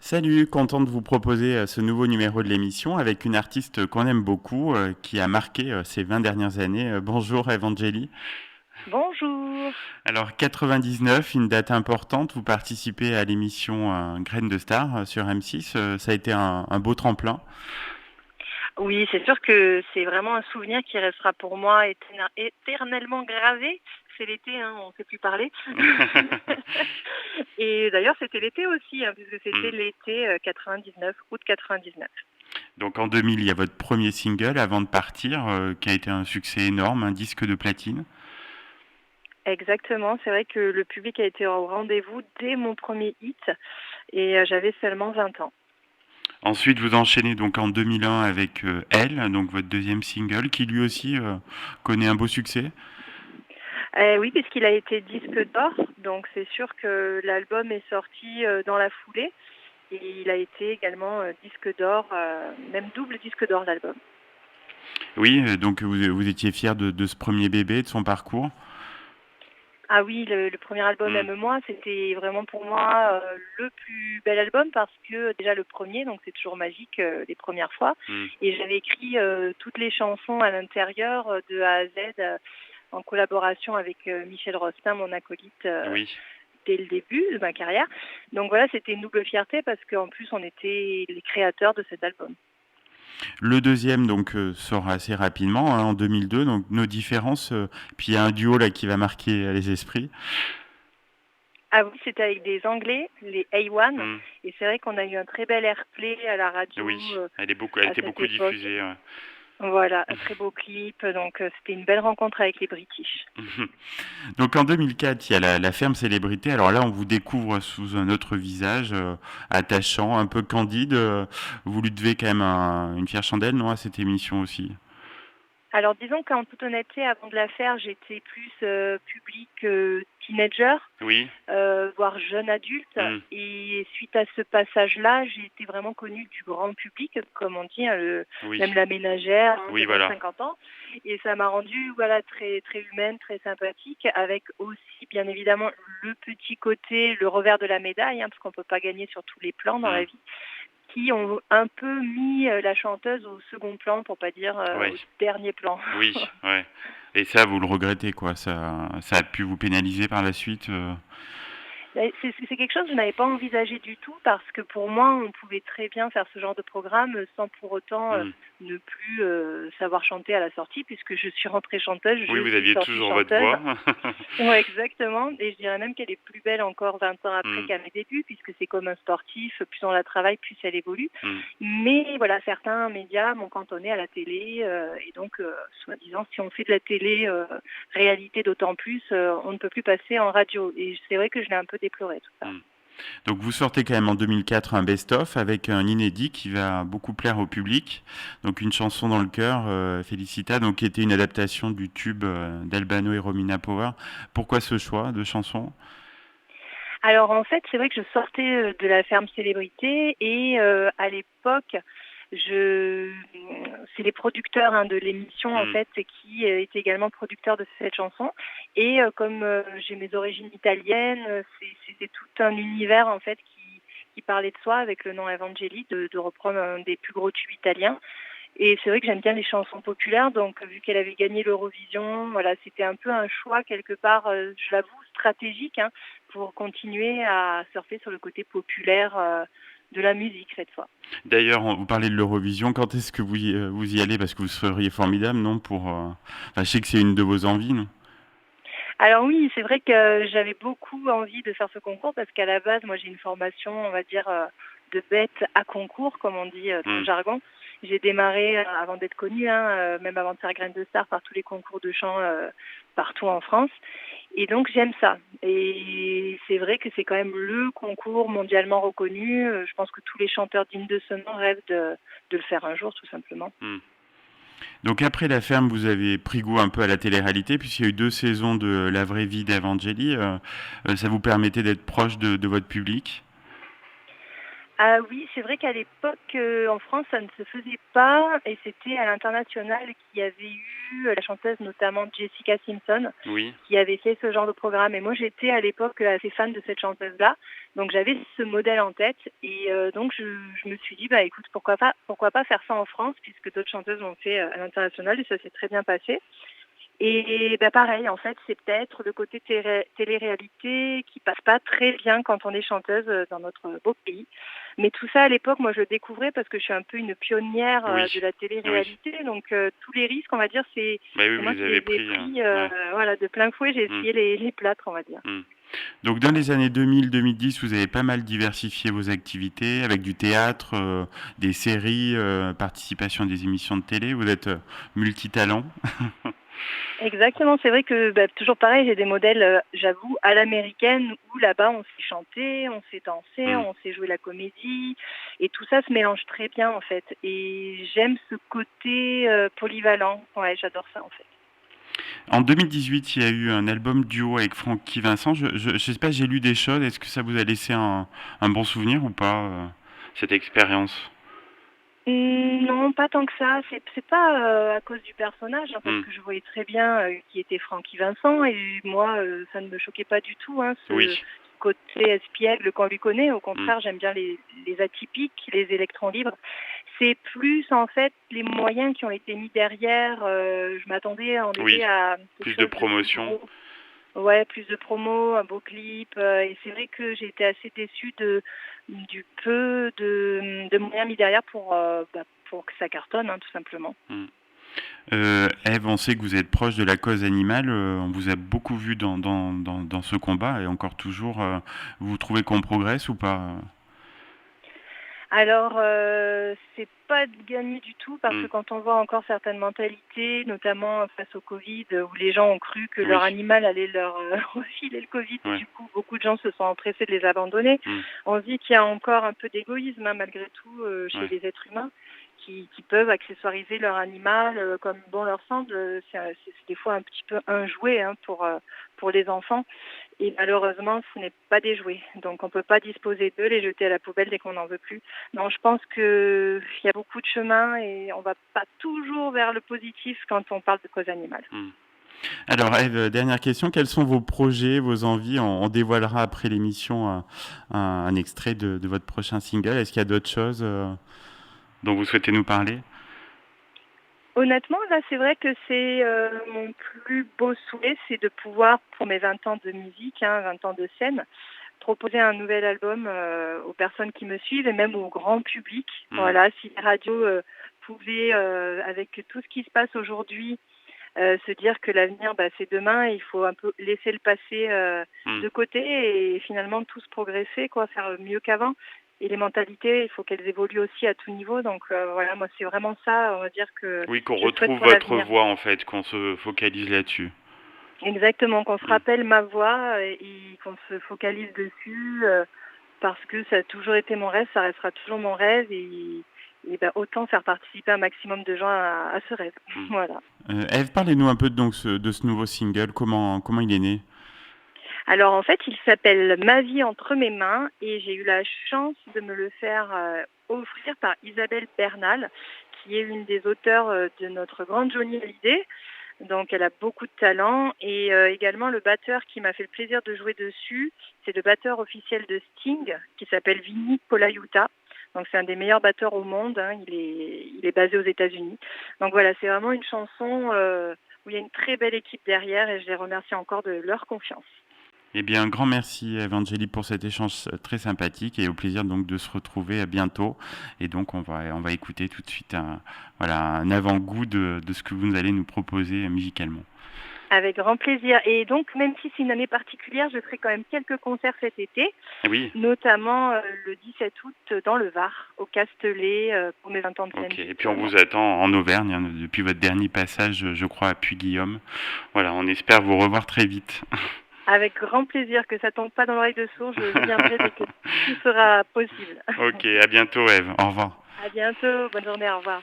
Salut, content de vous proposer ce nouveau numéro de l'émission avec une artiste qu'on aime beaucoup, qui a marqué ces 20 dernières années. Bonjour Evangélie. Bonjour. Alors 99, une date importante, vous participez à l'émission Graines de Star sur M6. Ça a été un beau tremplin. Oui, c'est sûr que c'est vraiment un souvenir qui restera pour moi éternellement gravé. C'est l'été, hein, on ne sait plus parler. Et d'ailleurs, c'était l'été aussi, hein, puisque c'était Hmm. l'été 99, août 99. Donc en 2000, il y a votre premier single avant de partir, qui a été un succès énorme, un disque de platine. Exactement, c'est vrai que le public a été au rendez-vous dès mon premier hit et j'avais seulement 20 ans. Ensuite, vous enchaînez donc en 2001 avec Elle, donc votre deuxième single, qui lui aussi connaît un beau succès. Oui, puisqu'il a été disque d'or, donc c'est sûr que l'album est sorti dans la foulée. Et il a été également disque d'or, même double disque d'or l'album. Oui, donc vous étiez fier de ce premier bébé, de son parcours. Ah oui, le premier album Mm. Aime-moi, c'était vraiment pour moi le plus bel album parce que déjà le premier, donc c'est toujours magique les premières fois. Mm. Et j'avais écrit toutes les chansons à l'intérieur de A à Z en collaboration avec Michel Rostin, mon acolyte, Oui. dès le début de ma carrière. Donc voilà, c'était une double fierté parce qu'en plus on était les créateurs de cet album. Le deuxième donc sort assez rapidement, hein, en 2002. Donc nos différences. Puis il y a un duo là qui va marquer les esprits. Ah oui, c'était avec des Anglais, les A1, Mm. et c'est vrai qu'on a eu un très bel airplay à la radio Oui, elle à était cette beaucoup époque. diffusée. Ouais. Voilà, un très beau clip, donc c'était une belle rencontre avec les British. Donc en 2004, il y a la ferme célébrité. Alors là, on vous découvre sous un autre visage, attachant, un peu candide. Vous lui devez quand même une fière chandelle, non, à cette émission aussi. Alors disons qu'en toute honnêteté, avant de la faire, j'étais plus public teenager, Oui. voire jeune adulte. Mm. Et suite à ce passage-là, j'ai été vraiment connue du grand public, comme on dit, hein, Oui. même la ménagère hein, Oui, des moins de voilà. 50 ans. Et ça m'a rendue voilà, très, très humaine, très sympathique, avec aussi, bien évidemment, le petit côté, le revers de la médaille, hein, parce qu'on ne peut pas gagner sur tous les plans dans la Mm. vie, qui ont un peu mis la chanteuse au second plan, pour pas dire Ouais. au dernier plan. Oui, ouais. Et ça, vous le regrettez, quoi. Ça a pu vous pénaliser par la suite. C'est quelque chose que je n'avais pas envisagé du tout parce que pour moi, on pouvait très bien faire ce genre de programme sans pour autant Mm. ne plus savoir chanter à la sortie puisque je suis rentrée chanteuse, Oui, je vous suis aviez sortie toujours votre chanteuse. voix. Ouais, exactement. Et je dirais même qu'elle est plus belle encore 20 ans après Mm. qu'à mes débuts puisque c'est comme un sportif, plus on la travaille, plus elle évolue. Mm. Mais voilà, certains médias m'ont cantonnée à la télé et donc, soi-disant, si on fait de la télé réalité d'autant plus, on ne peut plus passer en radio. Et c'est vrai que je l'ai un peu déploré tout ça. Mm. Donc vous sortez quand même en 2004 un best-of avec un inédit qui va beaucoup plaire au public. Donc une chanson dans le cœur, Felicita, donc qui était une adaptation du tube d'Albano et Romina Power. Pourquoi ce choix de chanson? Alors en fait, c'est vrai que je sortais de la ferme célébrité et à l'époque, je c'est les producteurs hein, de l'émission en Mm. fait qui étaient également producteurs de cette chanson et comme j'ai mes origines italiennes, c'était tout un univers en fait qui parlait de soi avec le nom Evangeli, de reprendre un des plus gros tubes italiens. Et c'est vrai que j'aime bien les chansons populaires, donc vu qu'elle avait gagné l'Eurovision, voilà, c'était un peu un choix quelque part, je l'avoue, stratégique, hein, pour continuer à surfer sur le côté populaire de la musique cette fois. D'ailleurs, vous parlez de l'Eurovision. Quand est-ce que vous y allez? Parce que vous seriez formidable, non? Enfin, je sais que c'est une de vos envies, non? Alors oui, c'est vrai que j'avais beaucoup envie de faire ce concours parce qu'à la base, moi j'ai une formation, on va dire, de bête à concours, comme on dit dans le Mm. jargon. J'ai démarré avant d'être connue, hein, même avant de faire Graines de Star, par tous les concours de chant partout en France. Et donc j'aime ça. Et c'est vrai que c'est quand même le concours mondialement reconnu. Je pense que tous les chanteurs dignes de ce nom rêvent de le faire un jour, tout simplement. Mm. Donc après la ferme, vous avez pris goût un peu à la télé-réalité, puisqu'il y a eu 2 saisons de La vraie vie d'Evangélie. Ça vous permettait d'être proche de votre public. Ah oui, c'est vrai qu'à l'époque, en France, ça ne se faisait pas et c'était à l'international qu'il y avait eu vu la chanteuse notamment Jessica Simpson Oui. qui avait fait ce genre de programme. Et moi, j'étais à l'époque assez fan de cette chanteuse-là. Donc, j'avais ce modèle en tête. Et donc, je me suis dit, bah, écoute, pourquoi pas faire ça en France, puisque d'autres chanteuses l'ont fait à l'international et ça s'est très bien passé. Et bah, pareil, en fait, c'est peut-être le côté télé-réalité qui passe pas très bien quand on est chanteuse dans notre beau pays. Mais tout ça, à l'époque, moi, je le découvrais parce que je suis un peu une pionnière Oui. de la Oui. télé-réalité. Donc, tous les risques, on va dire, c'est Bah oui, c'est vous moi les qui les avez ai pris. pris Ouais. voilà, de plein fouet. J'ai Mm. essayé les plâtres, on va dire. Mm. Donc dans les années 2000-2010, vous avez pas mal diversifié vos activités avec du théâtre, des séries, participation à des émissions de télé. Vous êtes multitalent. Exactement, c'est vrai que bah, toujours pareil, j'ai des modèles, j'avoue, à l'américaine où là-bas on sait chanter, on sait danser, Mm. on sait jouer la comédie et tout ça se mélange très bien en fait. Et j'aime ce côté polyvalent. Ouais, j'adore ça en fait. En 2018, il y a eu un album duo avec Francky Vincent. Je sais pas, j'ai lu des choses. Est-ce que ça vous a laissé un bon souvenir ou pas, cette expérience? Non, pas tant que ça. C'est pas à cause du personnage, hein, parce Mm. que je voyais très bien qui était Francky Vincent et moi, ça ne me choquait pas du tout, hein, Oui. ce côté espiègle qu'on lui connaît. Au Mm. contraire, j'aime bien les atypiques, les électrons libres. C'est plus en fait les moyens qui ont été mis derrière. Je m'attendais en Oui. effet à quelque Plus de chose de plus promotion. gros. Ouais, plus de promos, un beau clip. Et c'est vrai que j'ai été assez déçue du peu de moyens mis derrière pour que ça cartonne, hein, tout simplement. Mm. Ève, on sait que vous êtes proche de la cause animale. On vous a beaucoup vu dans ce combat et encore toujours. Vous trouvez qu'on progresse ou pas? Alors, c'est pas gagné du tout parce que Mm. quand on voit encore certaines mentalités, notamment face au Covid, où les gens ont cru que Oui. leur animal allait leur refiler le Covid et Ouais. du coup, beaucoup de gens se sont empressés de les abandonner. Mm. On se dit qu'il y a encore un peu d'égoïsme, hein, malgré tout, chez Ouais. les êtres humains qui peuvent accessoiriser leur animal comme bon leur semble. C'est des fois un petit peu un jouet hein, pour les enfants. Et malheureusement, ce n'est pas des jouets. Donc, on ne peut pas disposer d'eux, les jeter à la poubelle dès qu'on n'en veut plus. Non, je pense qu'il y a beaucoup de chemin et on ne va pas toujours vers le positif quand on parle de cause animale. Mm. Alors, Ève, dernière question. Quels sont vos projets, vos envies? On dévoilera après l'émission un extrait de votre prochain single. Est-ce qu'il y a d'autres choses dont vous souhaitez nous parler? Honnêtement, là, c'est vrai que c'est mon plus beau souhait, c'est de pouvoir, pour mes 20 ans de musique, 20 ans de scène, proposer un nouvel album aux personnes qui me suivent et même au grand public. Mm. Voilà, si les radios pouvaient, avec tout ce qui se passe aujourd'hui, se dire que l'avenir, c'est demain, et il faut un peu laisser le passé Mm. de côté et finalement tous progresser, quoi, faire mieux qu'avant. Et les mentalités, il faut qu'elles évoluent aussi à tout niveau. Donc voilà, moi c'est vraiment ça, on va dire que Oui, qu'on je souhaite retrouve pour votre l'avenir. voix en fait, qu'on se focalise là-dessus. Exactement, qu'on se Mm. rappelle ma voix et qu'on se focalise dessus parce que ça a toujours été mon rêve, ça restera toujours mon rêve et autant faire participer un maximum de gens à ce rêve. Mm. Voilà. Ève, parlez-nous un peu donc de ce nouveau single. Comment il est né? Alors en fait, il s'appelle Ma vie entre mes mains et j'ai eu la chance de me le faire offrir par Isabelle Bernal, qui est une des auteurs de notre grande Johnny Hallyday. Donc elle a beaucoup de talent et également le batteur qui m'a fait le plaisir de jouer dessus, c'est le batteur officiel de Sting qui s'appelle Vinny Colaiuta. Donc c'est un des meilleurs batteurs au monde, hein. Il est basé aux États-Unis. Donc voilà, c'est vraiment une chanson où il y a une très belle équipe derrière et je les remercie encore de leur confiance. Eh bien, un grand merci, Evangélie, pour cet échange très sympathique et au plaisir donc de se retrouver à bientôt. Et donc, on va écouter tout de suite un avant-goût de ce que vous allez nous proposer musicalement. Avec grand plaisir. Et donc, même si c'est une année particulière, je ferai quand même quelques concerts cet été, Oui. notamment le 17 août dans le Var, au Castellet, pour mes 20 ans de scène. Ok. Et puis, on vous attend en Auvergne, hein, depuis votre dernier passage, je crois, à Puy-Guillaume. Voilà, on espère vous revoir très vite. Avec grand plaisir, que ça tombe pas dans l'oreille de sourd, je viendrai dès que tout sera possible. Ok, à bientôt, Ève. Au revoir. À bientôt, bonne journée, au revoir.